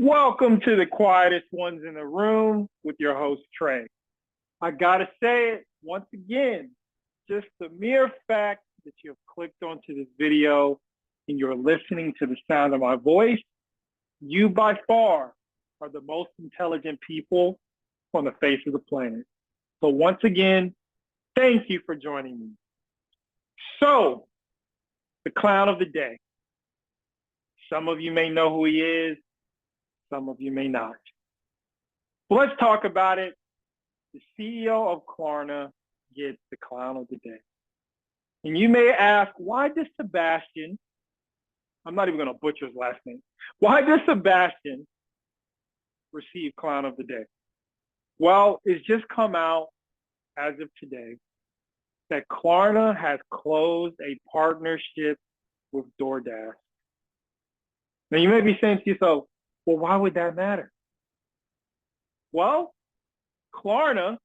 Welcome to the quietest ones in the room with your host, Trey. I gotta say it once again, just the mere fact that you have clicked onto this video and you're listening to the sound of my voice, you by far are the most intelligent people on the face of the planet. So once again, thank you for joining me. So, the clown of the day. Some of you may know who he is, some of you may not. Well, let's talk about it. The CEO of Klarna gets the clown of the day. And you may ask, why does Sebastian, I'm not even going to butcher his last name, why does Sebastian receive clown of the day? Well, it's just come out as of today that Klarna has closed a partnership with DoorDash. Now, you may be saying to yourself, well, why would that matter? Well, Klarna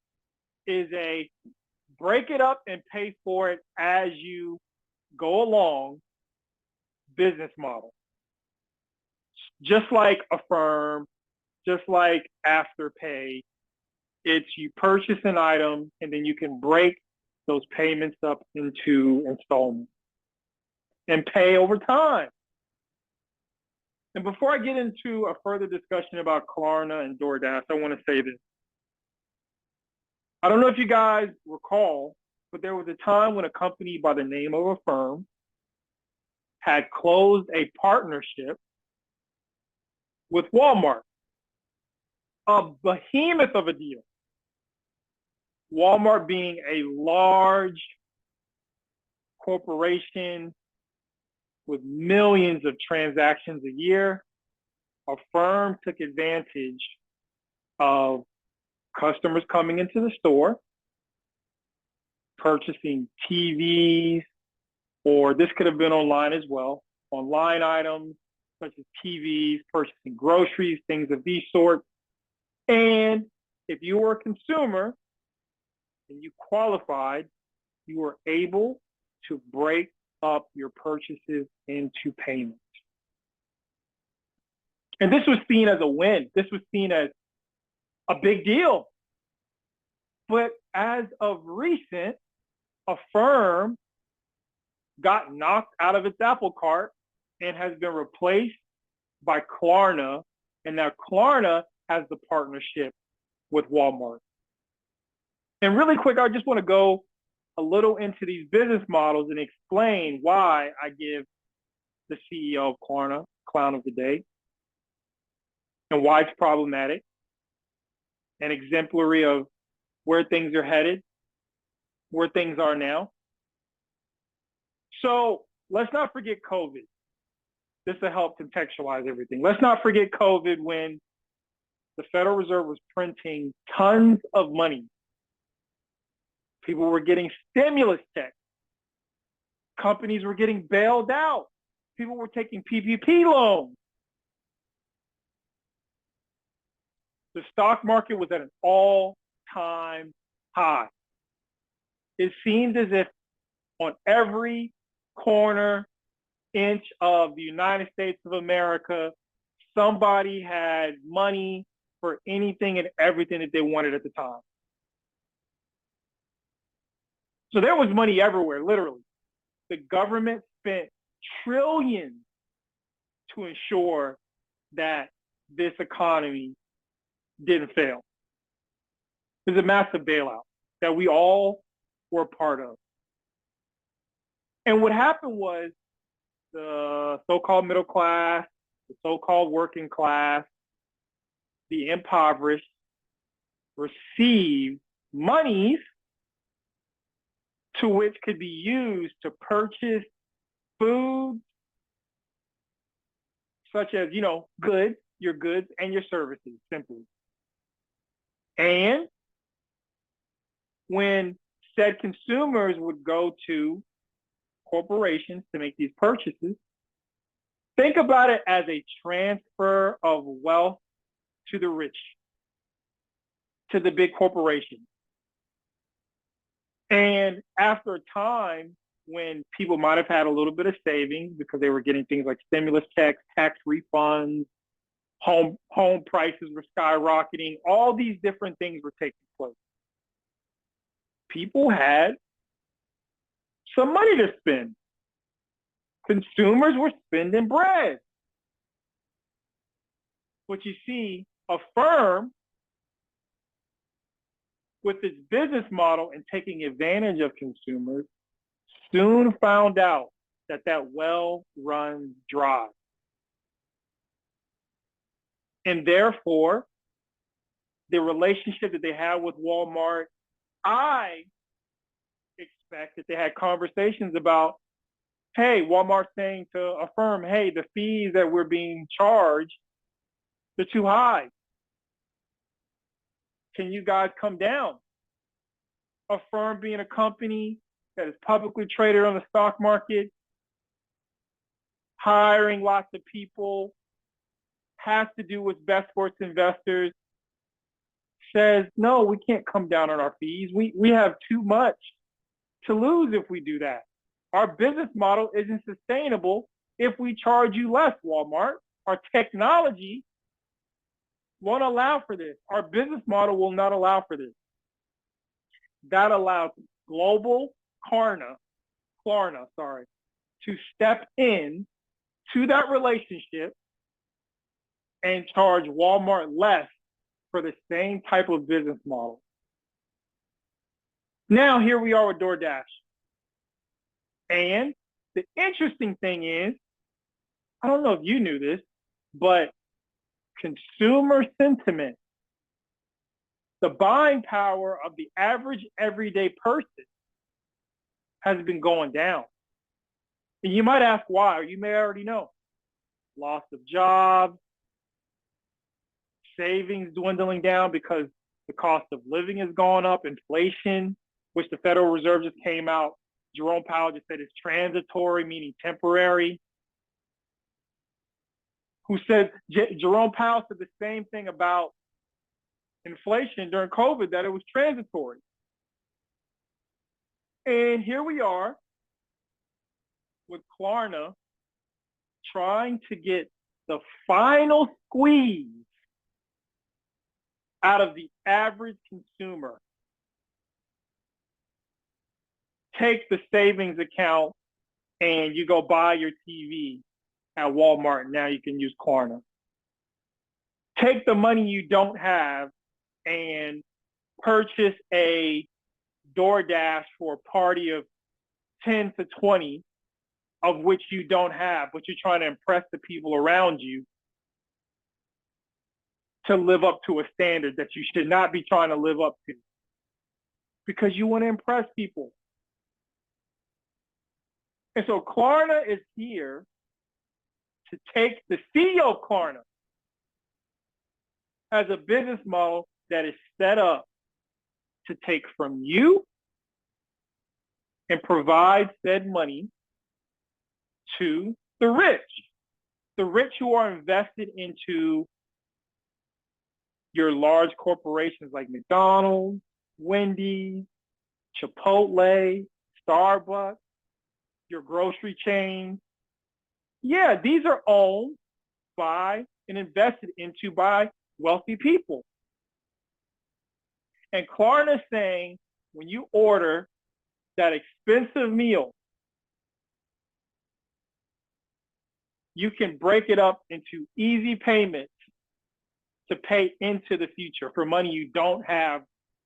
is a break it up and pay for it as you go along business model. Just like Affirm, just like Afterpay, it's you purchase an item and then you can break those payments up into installments and pay over time. And before I get into a further discussion about Klarna and DoorDash, I want to say this. I don't know if you guys recall, but there was a time when a company by the name of Affirm had closed a partnership with Walmart, a behemoth of a deal. Walmart being a large corporation with millions of transactions a year, Affirm took advantage of customers coming into the store, purchasing TVs, or this could have been online as well, online items such as TVs, purchasing groceries, things of these sorts. And if you were a consumer and you qualified, you were able to break up your purchases into payments. And this was seen as a win. This was seen as a big deal. But as of recent, Affirm got knocked out of its apple cart and has been replaced by Klarna. And now Klarna has the partnership with Walmart. And really quick, I just want to go a little into these business models and explain why I give the CEO of Klarna clown of the day and why it's problematic and exemplary of where things are headed, where things are now. So let's not forget COVID. This will help contextualize everything. Let's not forget COVID when the Federal Reserve was printing tons of money. People were getting stimulus checks. Companies were getting bailed out. People were taking PPP loans. The stock market was at an all-time high. It seemed as if on every corner inch of the United States of America, somebody had money for anything and everything that they wanted at the time. So there was money everywhere, literally. The government spent trillions to ensure that this economy didn't fail. It was a massive bailout that we all were part of. And what happened was the so-called middle class, the so-called working class, the impoverished received monies to which could be used to purchase food, such as, goods, your goods and your services, simply. And when said consumers would go to corporations to make these purchases, think about it as a transfer of wealth to the rich, to the big corporations. And after a time when people might have had a little bit of savings because they were getting things like stimulus checks, tax refunds, Home prices were skyrocketing. All these different things were taking place. People had some money to spend. Consumers were spending bread. But you see, a firm with its business model and taking advantage of consumers soon found out that that well runs dry. And therefore, the relationship that they had with Walmart, I expect that they had conversations about, hey, Walmart's saying to a firm, hey, the fees that we're being charged, they're too high. Can you guys come down? A firm being a company that is publicly traded on the stock market, hiring lots of people, has to do what's best for its investors, says, no, we can't come down on our fees. We have too much to lose if we do that. Our business model isn't sustainable if we charge you less, Walmart. Our technology won't allow for this. Our business model will not allow for this. That allows global Klarna, to step in to that relationship and charge Walmart less for the same type of business model. Now, here we are with DoorDash. And the interesting thing is, I don't know if you knew this, but consumer sentiment, the buying power of the average everyday person has been going down. And you might ask why, or you may already know. Loss of jobs, savings dwindling down because the cost of living has gone up, inflation, which the Federal Reserve just came out. Jerome Powell just said it's transitory, meaning temporary. Jerome Powell said the same thing about inflation during COVID, that it was transitory. And here we are with Klarna trying to get the final squeeze out of the average consumer. Take the savings account and you go buy your TV at Walmart, and now you can use Klarna. Take the money you don't have and purchase a DoorDash for a party of 10 to 20, of which you don't have, but you're trying to impress the people around you to live up to a standard that you should not be trying to live up to, because you want to impress people. And so Klarna is here to take the CEO of Klarna as a business model that is set up to take from you and provide said money to the rich who are invested into your large corporations like McDonald's, Wendy's, Chipotle, Starbucks, your grocery chain. Yeah, these are owned by and invested into by wealthy people. And Klarna is saying, when you order that expensive meal, you can break it up into easy payments to pay into the future for money you don't have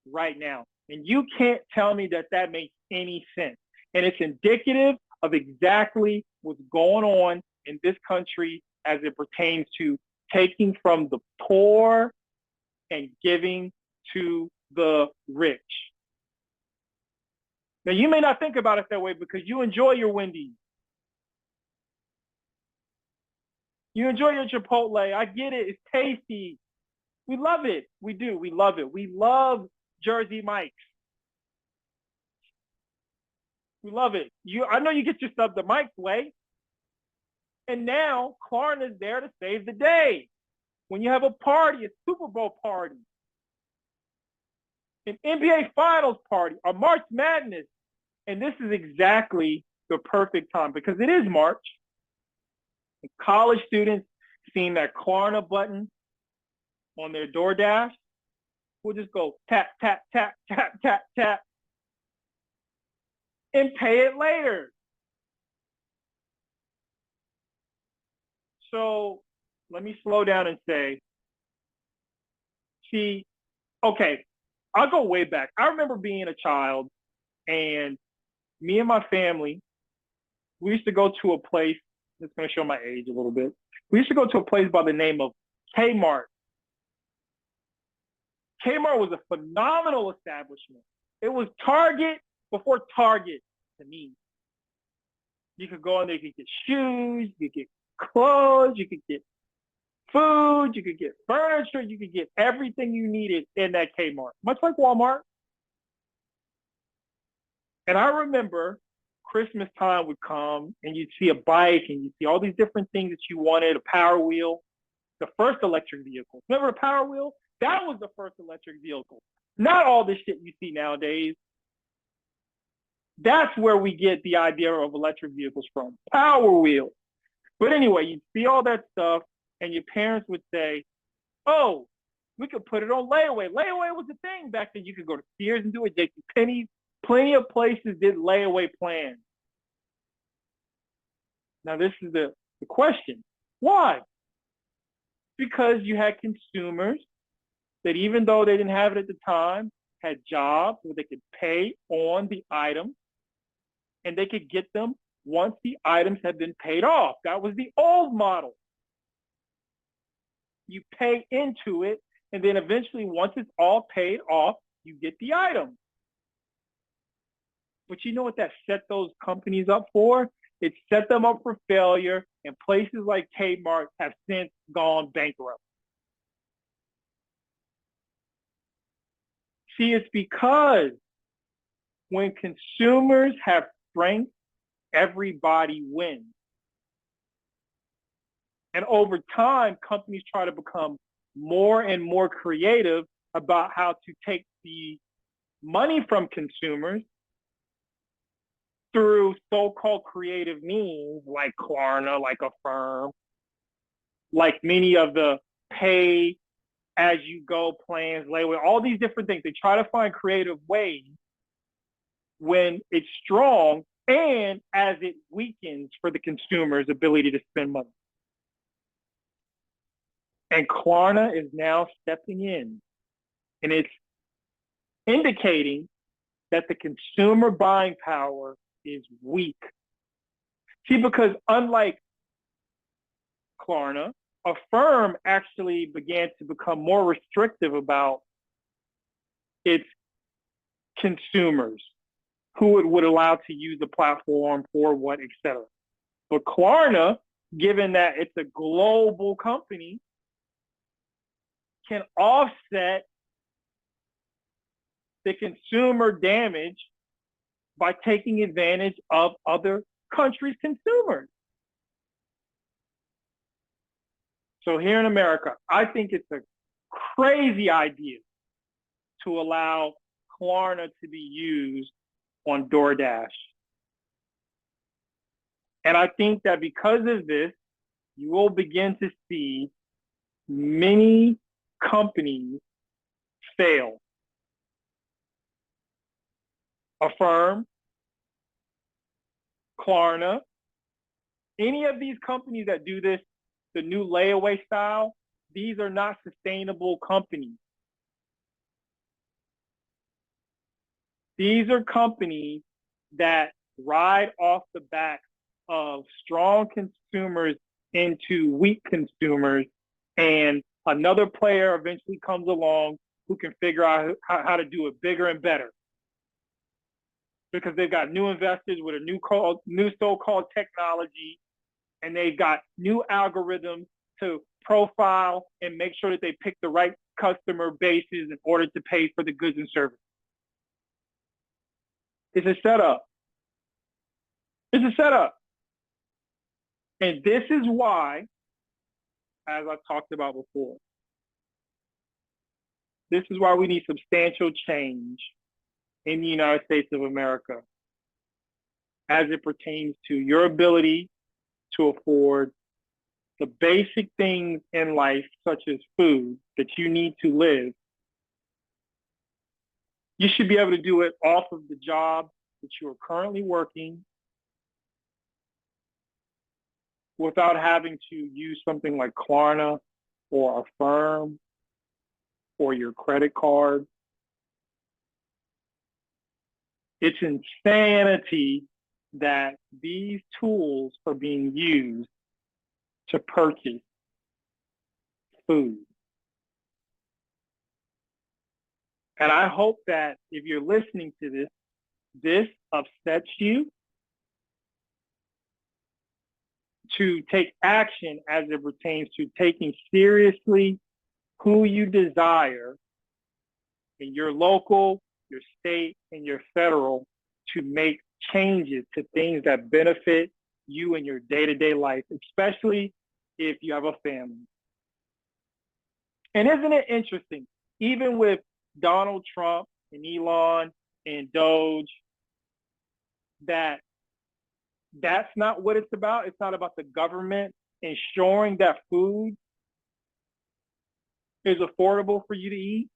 right now. And you can't tell me that that makes any sense. And it's indicative of exactly what's going on in this country as it pertains to taking from the poor and giving to the rich. Now, you may not think about it that way because you enjoy your Wendy's. You enjoy your Chipotle. I get it. It's tasty. We love it. We do. We love it. We love Jersey Mike's. We love it. I know you get your stuff the Mike's way. And now Klarna is there to save the day. When you have a party, a Super Bowl party, an NBA Finals party, a March Madness. And this is exactly the perfect time because it is March. And college students seen that Klarna button on their DoorDash, we'll just go tap, tap, tap, tap, tap, tap, and pay it later. So let me slow down and say, see, okay, I'll go way back. I remember being a child, and me and my family, we used to go to a place. It's going to show my age a little bit. We used to go to a place by the name of Kmart. Kmart was a phenomenal establishment. It was Target before Target to me. You could go in there, you could get shoes, you could get clothes, you could get food, you could get furniture, you could get everything you needed in that Kmart, much like Walmart. And I remember Christmas time would come and you'd see a bike and you'd see all these different things that you wanted, a Power Wheel, the first electric vehicle. Remember the Power Wheel? That was the first electric vehicle. Not all this shit you see nowadays. That's where we get the idea of electric vehicles from, Power Wheel. But anyway, you'd see all that stuff and your parents would say, oh, we could put it on layaway. Layaway was a thing back then. You could go to Sears and do it, JCPenney's. Plenty of places did layaway plans. Now, this is the question. Why? Because you had consumers that even though they didn't have it at the time, had jobs where they could pay on the item and they could get them once the items had been paid off. That was the old model. You pay into it, and then eventually, once it's all paid off, you get the item. But you know what that set those companies up for? It set them up for failure, and places like Kmart have since gone bankrupt. See, it's because when consumers have strength, everybody wins. And over time, companies try to become more and more creative about how to take the money from consumers through so-called creative means like Klarna, like Affirm, like many of the pay-as-you-go plans, layaway, all these different things. They try to find creative ways when it's strong and as it weakens for the consumer's ability to spend money. And Klarna is now stepping in, and it's indicating that the consumer buying power is weak. See, because unlike Klarna, Affirm actually began to become more restrictive about its consumers, who it would allow to use the platform for what, etc. But Klarna, given that it's a global company, can offset the consumer damage by taking advantage of other countries' consumers. So here in America, I think it's a crazy idea to allow Klarna to be used on DoorDash. And I think that because of this, you will begin to see many companies fail. Affirm, Klarna, any of these companies that do this, the new layaway style, these are not sustainable companies. These are companies that ride off the back of strong consumers into weak consumers, and another player eventually comes along who can figure out how to do it bigger and better. Because they've got new investors with a new so-called technology, and they've got new algorithms to profile and make sure that they pick the right customer bases in order to pay for the goods and services. It's a setup. It's a setup. And this is why, as I've talked about before, this is why we need substantial change in the United States of America as it pertains to your ability to afford the basic things in life, such as food, that you need to live, you should be able to do it off of the job that you are currently working without having to use something like Klarna or Affirm or your credit card. It's insanity that these tools are being used to purchase food. And I hope that if you're listening to this, this upsets you to take action as it pertains to taking seriously who you desire in your local, your state, and your federal to make changes to things that benefit you in your day-to-day life, especially if you have a family. And isn't it interesting, even with Donald Trump and Elon and Doge, that's not what it's about. It's not about the government ensuring that food is affordable for you to eat.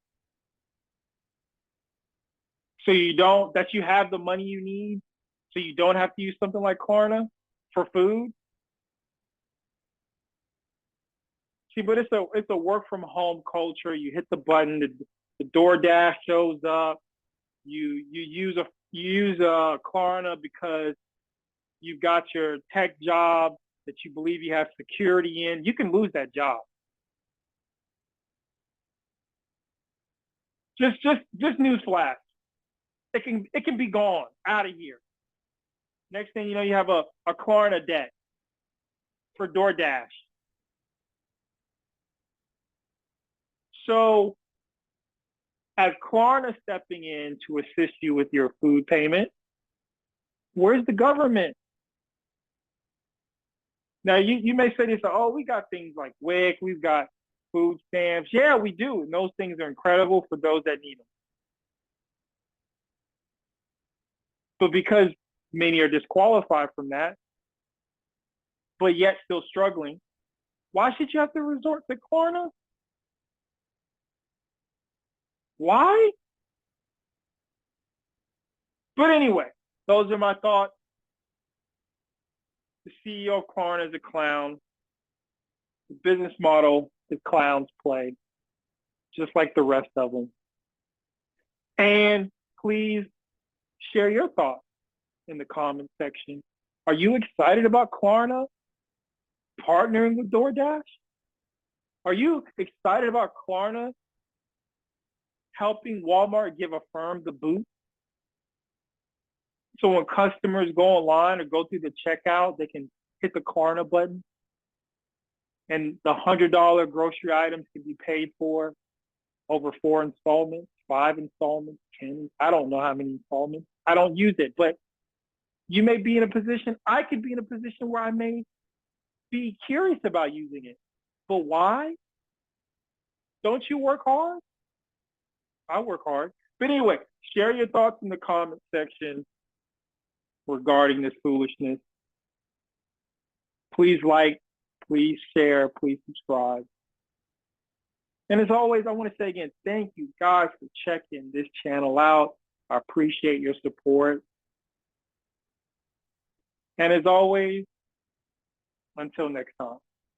So that you have the money you need, so you don't have to use something like Klarna for food. See, but it's a work from home culture. You hit the button, the DoorDash shows up. You use a Klarna because you've got your tech job that you believe you have security in. You can lose that job. Just newsflash. It can be gone, out of here. Next thing you know, you have a Klarna debt for DoorDash. So as Klarna stepping in to assist you with your food payment, where's the government? Now, you may say this, oh, we got things like WIC, we've got food stamps. Yeah, we do. And those things are incredible for those that need them. But because many are disqualified from that, but yet still struggling, why should you have to resort to Klarna? Why? But anyway, those are my thoughts. The CEO of Klarna is a clown. The business model is clowns play, just like the rest of them. And please share your thoughts in the comment section. Are you excited about Klarna partnering with DoorDash? Are you excited about Klarna helping Walmart give Affirm the boot? So when customers go online or go through the checkout, they can hit the Klarna button and the $100 grocery items can be paid for over 4 installments, 5 installments, 10. I don't know how many installments. I don't use it, but you may be in a position, I could be in a position where I may be curious about using it. But why? Don't you work hard? I work hard. But anyway, share your thoughts in the comment section regarding this foolishness. Please like, please share, please subscribe. And as always, I want to say again, thank you guys for checking this channel out. I appreciate your support. And as always, until next time.